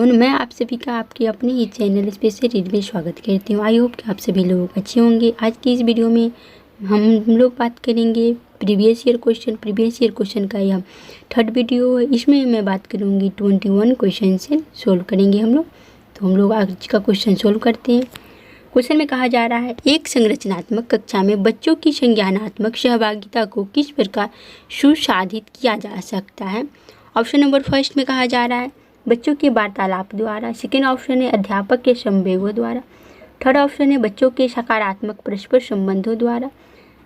तो मैं आप सभी का आपके अपने ही चैनल स्पेशल रीड में स्वागत करती हूँ। आई होप कि आप सभी लोग अच्छे होंगे। आज की इस वीडियो में हम लोग बात करेंगे प्रीवियस ईयर क्वेश्चन का यह थर्ड वीडियो है। इसमें मैं बात करूँगी 21 क्वेश्चन से सोल्व करेंगे हम लोग। तो हम लोग आज का क्वेश्चन सोल्व करते हैं। क्वेश्चन में कहा जा रहा है, एक संरचनात्मक कक्षा में बच्चों की संज्ञानात्मक सहभागिता को किस प्रकार सुसाधित किया जा सकता है। ऑप्शन नंबर फर्स्ट में कहा जा रहा है बच्चों के वार्तालाप द्वारा। सेकेंड ऑप्शन है अध्यापक के संवेगों द्वारा। थर्ड ऑप्शन है बच्चों के सकारात्मक परस्पर संबंधों द्वारा।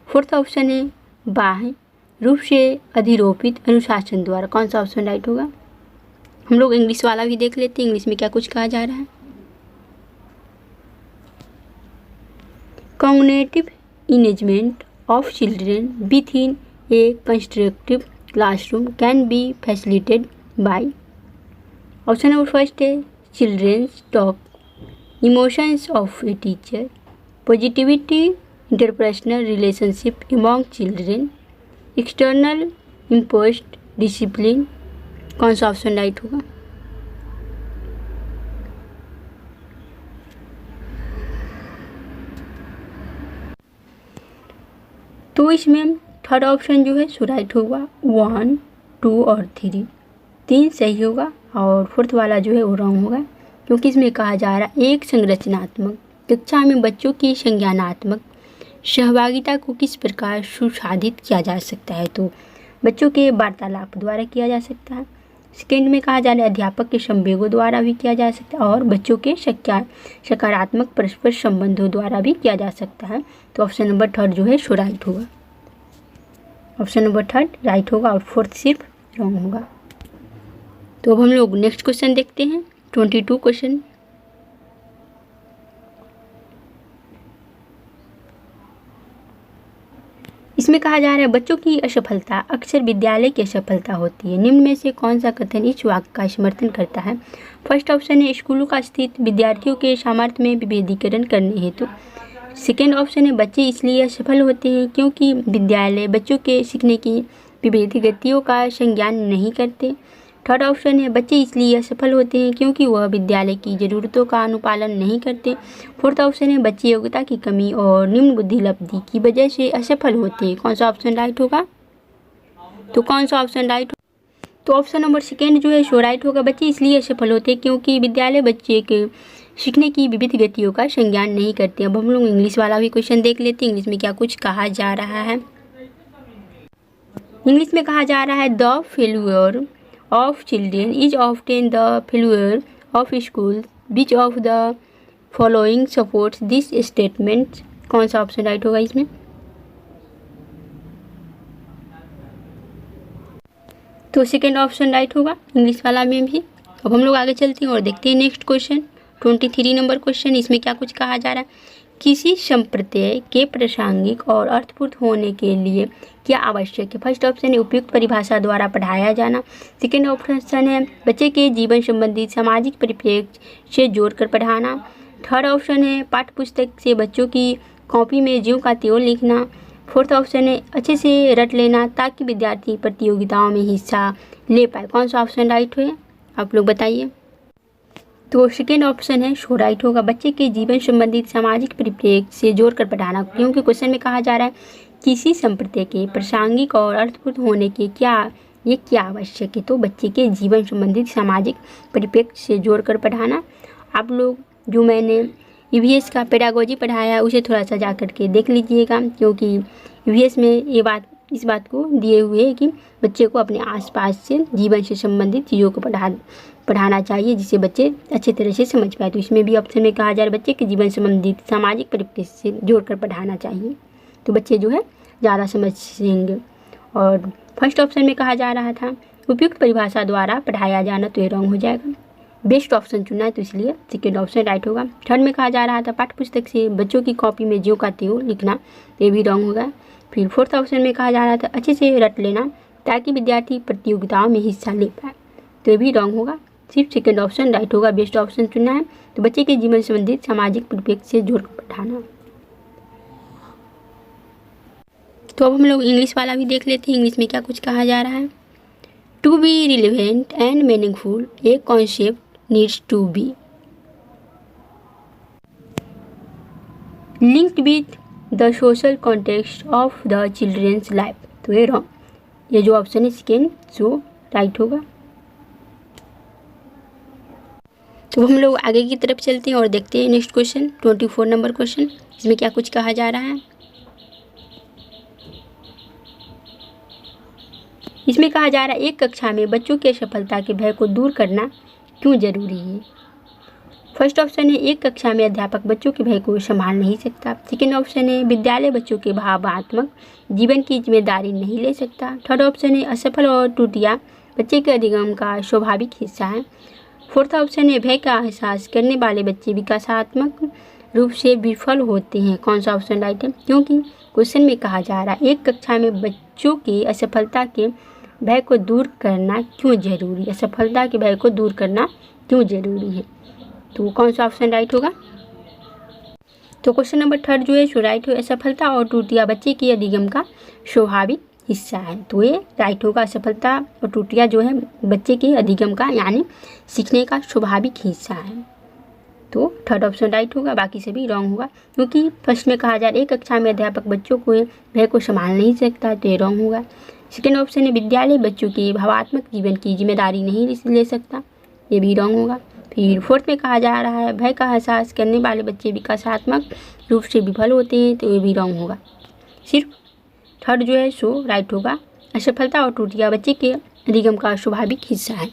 फोर्थ ऑप्शन है बाह्य रूप से अधिरोपित अनुशासन द्वारा। कौन सा ऑप्शन राइट होगा। हम लोग इंग्लिश वाला भी देख लेते हैं, इंग्लिश में क्या कुछ कहा जा रहा है। Cognitive engagement of children within a constructive classroom can be facilitated by. Option number first है children's talk, emotions of a teacher, positivity interpersonal relationship among children, external imposed discipline। कौन सा ऑप्शन राइट होगा। तो इसमें third option जो है सो right होगा। 1, 2 और 3 सही होगा और फोर्थ वाला जो है वो रॉन्ग होगा, क्योंकि इसमें कहा जा रहा है एक संरचनात्मक कक्षा में बच्चों की संज्ञानात्मक सहभागिता को किस प्रकार सुसाधित किया जा सकता है। तो बच्चों के वार्तालाप द्वारा किया जा सकता है। सेकेंड में कहा जा रहा है अध्यापक के संवेगों द्वारा भी किया जा सकता है और बच्चों के सकारात्मक परस्पर संबंधों द्वारा भी किया जा सकता है। तो ऑप्शन नंबर थर्ड जो है सो राइट होगा। ऑप्शन नंबर थर्ड राइट होगा और फोर्थ सिर्फ रॉन्ग होगा। तो अब हम लोग नेक्स्ट क्वेश्चन देखते हैं 22 क्वेश्चन। इसमें कहा जा रहा है बच्चों की असफलता अक्सर विद्यालय की असफलता होती है। निम्न में से कौन सा कथन इस वाक्य का समर्थन करता है। फर्स्ट ऑप्शन है स्कूलों का स्थित विद्यार्थियों के सामर्थ्य में विभेदीकरण करने हेतु। सेकेंड ऑप्शन है बच्चे इसलिए असफल होते हैं क्योंकि विद्यालय बच्चों के सीखने की विविध गतियों का संज्ञान नहीं करते। थर्ड ऑप्शन है बच्चे इसलिए असफल होते हैं क्योंकि वह विद्यालय की ज़रूरतों का अनुपालन नहीं करते। फोर्थ ऑप्शन है बच्चे योग्यता की कमी और निम्न बुद्धि लब्धि की वजह से असफल होते हैं। कौन सा ऑप्शन राइट होगा। तो कौन सा ऑप्शन राइट होगा। तो ऑप्शन नंबर सेकेंड जो है सो राइट होगा। बच्चे इसलिए असफल होते हैं क्योंकि विद्यालय बच्चे के सीखने की विविध गतियों का संज्ञान नहीं करते। अब हम लोग इंग्लिश वाला भी क्वेश्चन देख लेते हैं, इंग्लिश में क्या कुछ कहा जा रहा है। इंग्लिश में कहा जा रहा है the failure of children is often the failure of school. Which of the following supports this statement? कौन सा ऑप्शन राइट होगा इसमें। तो सेकेंड ऑप्शन राइट होगा इंग्लिश वाला में भी। अब हम लोग आगे चलते हैं और देखते हैं नेक्स्ट क्वेश्चन 23 नंबर क्वेश्चन। इसमें क्या कुछ कहा जा रहा है। किसी संप्रत्यय के प्रासंगिक और अर्थपूर्ण होने के लिए क्या आवश्यक है। फर्स्ट ऑप्शन है उपयुक्त परिभाषा द्वारा पढ़ाया जाना। सेकेंड ऑप्शन है बच्चे के जीवन संबंधी सामाजिक परिप्रेक्ष्य से जोड़कर पढ़ाना। थर्ड ऑप्शन है पाठ्य पुस्तक से बच्चों की कॉपी में ज्यों का त्यों लिखना। फोर्थ ऑप्शन है अच्छे से रट लेना ताकि विद्यार्थी प्रतियोगिताओं में हिस्सा ले पाए। कौन सा ऑप्शन राइट है आप लोग बताइए। तो सेकेंड ऑप्शन है सो राइट होगा। बच्चे के जीवन संबंधित सामाजिक परिप्रेक्ष्य से जोड़कर पढ़ाना, क्योंकि क्वेश्चन में कहा जा रहा है किसी संप्रत्यय के प्रासंगिक और अर्थपूर्ण होने के क्या आवश्यक है। तो बच्चे के जीवन संबंधित सामाजिक परिप्रेक्ष्य से जोड़कर पढ़ाना। आप लोग जो मैंने ईवीएस का पेडागोजी पढ़ाया उसे थोड़ा सा जा करके देख लीजिएगा, क्योंकि ईवीएस में इस बात को दिए हुए है कि बच्चे को अपने आसपास से जीवन से संबंधित चीज़ों को पढ़ाना चाहिए जिससे बच्चे अच्छे तरह से समझ पाए। तो इसमें भी ऑप्शन में कहा जा रहा है बच्चे के जीवन संबंधित सामाजिक परिप्रेक्ष्य से जोड़कर पढ़ाना चाहिए, तो बच्चे जो है ज़्यादा समझेंगे। और फर्स्ट ऑप्शन में कहा जा रहा था उपयुक्त परिभाषा द्वारा पढ़ाया जाना, तो ये रॉन्ग हो जाएगा। बेस्ट ऑप्शन चुना है तो इसलिए सेकेंड ऑप्शन राइट होगा। थर्ड में कहा जा रहा था पाठ्य पुस्तक से बच्चों की कॉपी में ज्यों का त्यों लिखना, ये भी रॉन्ग होगा। फिर फोर्थ ऑप्शन में कहा जा रहा था अच्छे से रट लेना ताकि विद्यार्थी प्रतियोगिताओं में हिस्सा ले पाए, तो ये भी रॉन्ग होगा। सिर्फ सेकेंड ऑप्शन राइट होगा। बेस्ट ऑप्शन चुना है तो बच्चे के जीवन संबंधित सामाजिक परिप्रेक्ष्य से जोड़कर पढ़ाना। तो अब हम लोग इंग्लिश वाला भी देख लेते हैं, इंग्लिश में क्या कुछ कहा जा रहा है। To be relevant and meaningful a concept needs to be linked with the social context of the children's life। तो ये रॉन्ग, ये जो ऑप्शन है सेकेंड जो राइट होगा। तो हम लोग आगे की तरफ चलते हैं और देखते हैं नेक्स्ट क्वेश्चन 24 नंबर क्वेश्चन। इसमें क्या कुछ कहा जा रहा है। इसमें कहा जा रहा है एक कक्षा में बच्चों के असफलता के भय को दूर करना क्यों जरूरी है। फर्स्ट ऑप्शन है एक कक्षा में अध्यापक बच्चों के भय को संभाल नहीं सकता। सेकेंड ऑप्शन है विद्यालय बच्चों के भावनात्मक जीवन की जिम्मेदारी नहीं ले सकता। थर्ड ऑप्शन है असफल और त्रुटियां बच्चे के अधिगम का स्वाभाविक हिस्सा है। फोर्थ ऑप्शन है भय का एहसास करने वाले बच्चे विकासात्मक रूप से विफल होते हैं। कौन सा ऑप्शन राइट है। क्योंकि क्वेश्चन में कहा जा रहा है एक कक्षा में बच्चों के असफलता के भय को दूर करना क्यों जरूरी है। असफलता के भय को दूर करना क्यों जरूरी है, तो कौन सा ऑप्शन राइट होगा। तो क्वेश्चन नंबर थर्ड जो है सो राइट हो। असफलता और त्रुटियां बच्चे के अधिगम का स्वाभाविक हिस्सा है, तो ये राइट होगा। असफलता और त्रुटियां जो है बच्चे के अधिगम का यानी सीखने का स्वाभाविक हिस्सा है, तो थर्ड ऑप्शन राइट होगा। बाकी सभी रॉन्ग होगा, क्योंकि फर्स्ट में कहा जा रहा है एक कक्षा में अध्यापक बच्चों को भय को संभाल नहीं सकता, तो ये रॉन्ग होगा। सेकेंड ऑप्शन है विद्यालय बच्चों के भावात्मक जीवन की जिम्मेदारी नहीं ले सकता, ये भी रॉन्ग होगा। फिर फोर्थ में कहा जा रहा है भय का एहसास करने वाले बच्चे विकासात्मक रूप से विफल होते हैं, तो ये भी रॉन्ग होगा। सिर्फ थर्ड जो है सो राइट होगा। असफलता और त्रुटियां बच्चे के अधिगम का स्वाभाविक हिस्सा है।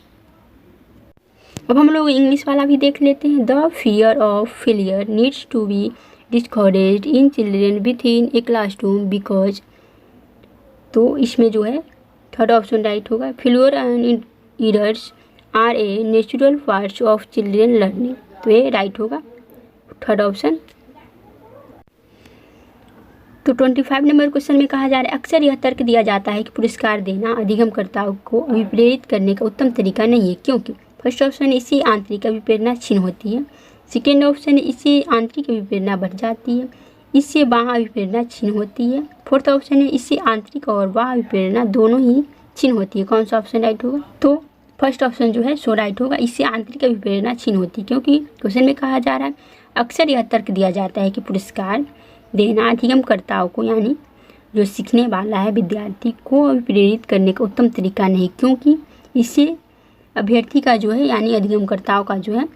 अब हम लोग इंग्लिश वाला भी देख लेते हैं। The fear of failure needs to be discouraged in children within a classroom because, तो इसमें जो है थर्ड ऑप्शन राइट होगा। Failure and errors are a natural parts of children learning, तो ये राइट होगा थर्ड ऑप्शन। तो 25 number question में कहा जा रहा है अक्सर यह तर्क दिया जाता है कि पुरस्कार देना अधिगमकर्ताओं को अभिप्रेरित करने का उत्तम तरीका नहीं है, क्योंकि फर्स्ट ऑप्शन इससे आंतरिक अभिप्रेरणा क्षीण होती है। सेकेंड ऑप्शन इससे आंतरिक अभिप्रेरणा बढ़ जाती है। इससे बाह्य अभिप्रेरणा क्षीण होती है। फोर्थ ऑप्शन है इससे आंतरिक और बाह्य अभिप्रेरणा दोनों ही क्षीण होती है। कौन सा ऑप्शन राइट होगा, तो फर्स्ट ऑप्शन जो है सो राइट होगा। इससे आंतरिक अभिप्रेरणा क्षीण होती है, क्योंकि क्वेश्चन में कहा जा रहा है अक्सर यह तर्क दिया जाता है कि पुरस्कार देना अधिगमकर्ताओं को यानी जो सीखने वाला है विद्यार्थी को अभिप्रेरित करने का उत्तम तरीका नहीं, क्योंकि इससे अभ्यर्थी का जो है यानी अधिगमकर्ताओं का जो है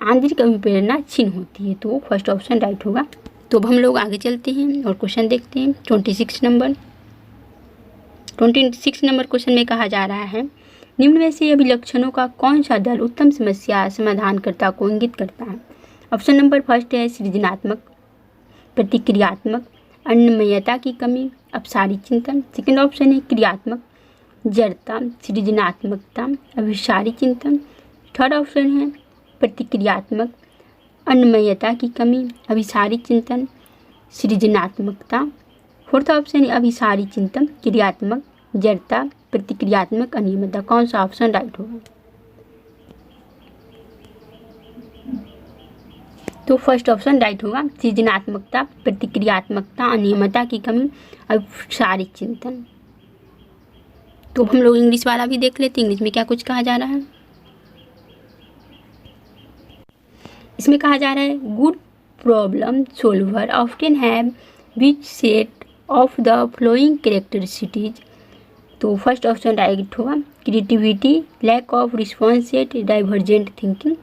आंतरिक अभिप्रेरणा क्षीण होती है, तो फर्स्ट ऑप्शन राइट होगा। तो अब हम लोग आगे चलते हैं और क्वेश्चन देखते हैं 26 नंबर क्वेश्चन में कहा जा रहा है निम्न में से अभिलक्षणों का कौन सा दल उत्तम समस्या समाधानकर्ता को इंगित करता है। ऑप्शन नंबर फर्स्ट है सृजनात्मक, प्रतिक्रियात्मक, अन्वयता की कमी, अपसारी चिंतन। सेकेंड ऑप्शन है क्रियात्मक, जड़ता, सृजनात्मकता, अभिसारी चिंतन। थर्ड ऑप्शन है प्रतिक्रियात्मक, अन्वयता की कमी, अभिसारी चिंतन, सृजनात्मकता। फोर्थ ऑप्शन है अभिसारी चिंतन, क्रियात्मक, जड़ता, प्रतिक्रियात्मक, अनियमितता। कौन सा ऑप्शन राइट होगा, तो फर्स्ट ऑप्शन राइट होगा। सृजनात्मकता, प्रतिक्रियात्मकता, अनियमितता की कमी, अभिसारी चिंतन। तो हम लोग इंग्लिश वाला भी देख लेते हैं। इंग्लिश में क्या कुछ कहा जा रहा है। इसमें कहा जा रहा है good problem solver often have which set of the flowing characteristics, तो फर्स्ट ऑप्शन राइट होगा। Creativity, lack of response set, divergent thinking.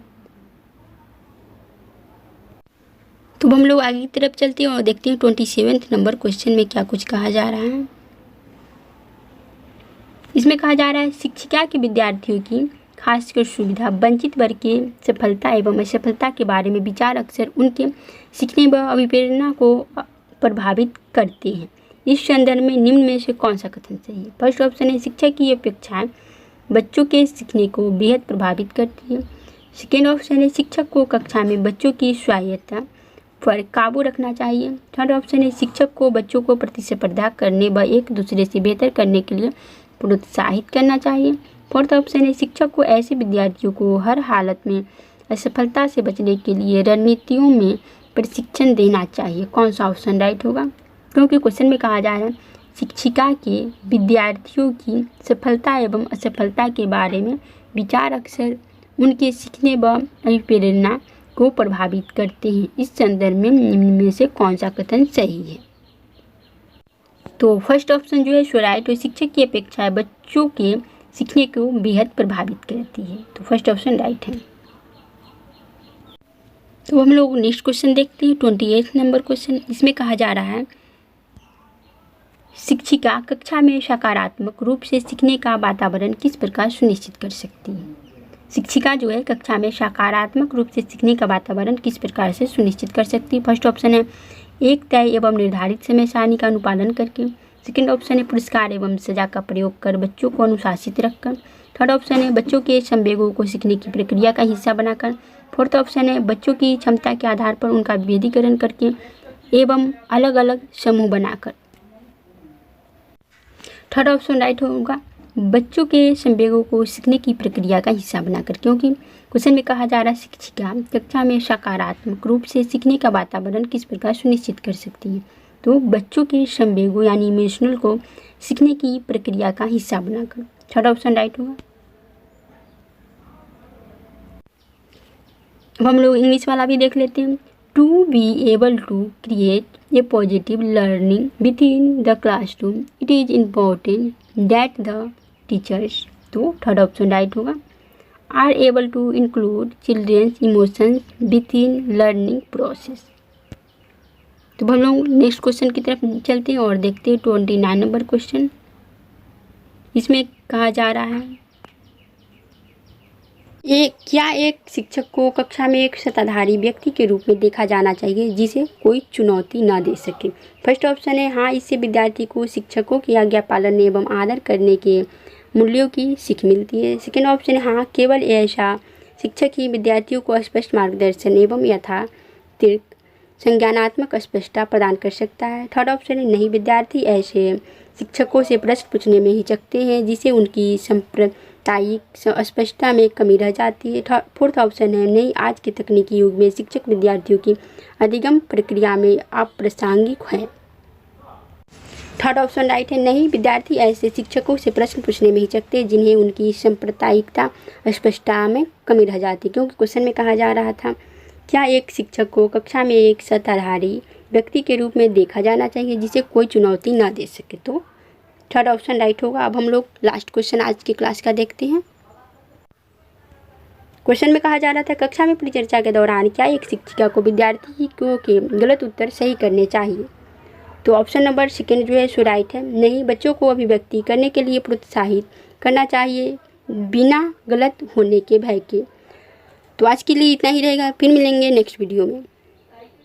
तो हम लोग आगे की तरफ चलते हैं और देखते हैं 27 नंबर क्वेश्चन में क्या कुछ कहा जा रहा है। इसमें कहा जा रहा है शिक्षिका के विद्यार्थियों की खासकर सुविधा वंचित वर्ग के सफलता एवं असफलता के बारे में विचार अक्सर उनके सीखने व अभिप्रेरणा को प्रभावित करते हैं। इस संदर्भ में निम्न में से कौन सा कथन सही है। फर्स्ट ऑप्शन है शिक्षक की अपेक्षाएं बच्चों के सीखने को बेहद प्रभावित करती है। सेकेंड ऑप्शन है शिक्षक को कक्षा में बच्चों की स्वायत्तता पर काबू रखना चाहिए। थर्ड ऑप्शन है शिक्षक को बच्चों को प्रतिस्पर्धा करने व एक दूसरे से बेहतर करने के लिए प्रोत्साहित करना चाहिए। फोर्थ ऑप्शन है शिक्षक को ऐसे विद्यार्थियों को हर हालत में असफलता से बचने के लिए रणनीतियों में प्रशिक्षण देना चाहिए। कौन सा ऑप्शन राइट होगा, क्योंकि क्वेश्चन में कहा जा रहा है शिक्षिका के विद्यार्थियों की सफलता एवं असफलता के बारे में विचार अक्सर उनके सीखने व अभिप्रेरणा को प्रभावित करते हैं। इस संदर्भ में निम्न में से कौन सा कथन सही है? तो फर्स्ट ऑप्शन जो है सो राइट, शिक्षक की अपेक्षा बच्चों के सीखने को बेहद प्रभावित करती है। तो फर्स्ट ऑप्शन राइट है। तो हम लोग नेक्स्ट क्वेश्चन देखते हैं, 28 नंबर क्वेश्चन। इसमें कहा जा रहा है शिक्षिका कक्षा में सकारात्मक रूप से सीखने का वातावरण किस प्रकार सुनिश्चित कर सकती है? शिक्षिका जो है कक्षा में सकारात्मक रूप से सीखने का वातावरण किस प्रकार से सुनिश्चित कर सकती है? फर्स्ट ऑप्शन है एक तय एवं निर्धारित समय सारणी का अनुपालन करके। सेकेंड ऑप्शन है पुरस्कार एवं सजा का प्रयोग कर बच्चों को अनुशासित रखकर। थर्ड ऑप्शन है बच्चों के संवेगों को सीखने की प्रक्रिया का हिस्सा बनाकर। फोर्थ ऑप्शन है बच्चों की क्षमता के आधार पर उनका विभेदीकरण करके एवं अलग अलग समूह बनाकर। थर्ड ऑप्शन राइट होगा, बच्चों के संवेगों को सीखने की प्रक्रिया का हिस्सा बनाकर, क्योंकि क्वेश्चन में कहा जा रहा है शिक्षिका कक्षा में सकारात्मक रूप से सीखने का वातावरण किस प्रकार सुनिश्चित कर सकती है। तो बच्चों के संवेगों यानी इमोशनल को सीखने की प्रक्रिया का हिस्सा बनाकर। थर्ड ऑप्शन राइट होगा। अब हम लोग इंग्लिश वाला भी देख लेते हैं। To be able to create a positive learning within the classroom it is important that the teachers, तो थर्ड ऑप्शन राइट होगा, are able to include children's emotions within learning process. तो हम लोग next question की तरफ चलते हैं और देखते हैं 29 नंबर क्वेश्चन। इसमें कहा जा रहा है क्या एक शिक्षक को कक्षा में एक सत्ताधारी व्यक्ति के रूप में देखा जाना चाहिए जिसे कोई चुनौती ना दे सके? फर्स्ट ऑप्शन है हाँ, इससे विद्यार्थी को शिक्षकों की आज्ञा पालन एवं आदर करने के मूल्यों की सीख मिलती है। सेकेंड ऑप्शन है हाँ, केवल ऐसा शिक्षक ही विद्यार्थियों को स्पष्ट मार्गदर्शन एवं यथार्थ संज्ञानात्मक स्पष्टता प्रदान कर सकता है। थर्ड ऑप्शन है नहीं, विद्यार्थी ऐसे शिक्षकों से प्रश्न पूछने में हिचकते हैं जिसे उनकी सांप्रदायिक स्पष्टता में कमी रह जाती है। फोर्थ ऑप्शन है नहीं, आज के तकनीकी युग में शिक्षक विद्यार्थियों की अधिगम प्रक्रिया में अप्रासंगिक है। थर्ड ऑप्शन राइट है, नहीं, विद्यार्थी ऐसे शिक्षकों से प्रश्न पूछने में हिचकते हैं जिन्हें उनकी सांप्रदायिकता स्पष्टता में कमी रह जाती है, क्योंकि क्वेश्चन में कहा जा रहा था क्या एक शिक्षक को कक्षा में एक सत्ताधारी व्यक्ति के रूप में देखा जाना चाहिए जिसे कोई चुनौती ना दे सके? तो थर्ड ऑप्शन राइट होगा। अब हम लोग लास्ट क्वेश्चन आज की क्लास का देखते हैं। क्वेश्चन में कहा जा रहा था कक्षा में परिचर्चा के दौरान क्या एक शिक्षिका को विद्यार्थियों के गलत उत्तर सही करने चाहिए? तो ऑप्शन नंबर सेकेंड जो है सो राइट है, नहीं, बच्चों को अभिव्यक्ति करने के लिए प्रोत्साहित करना चाहिए बिना गलत होने के भय के। तो आज के लिए इतना ही रहेगा, फिर मिलेंगे नेक्स्ट वीडियो में।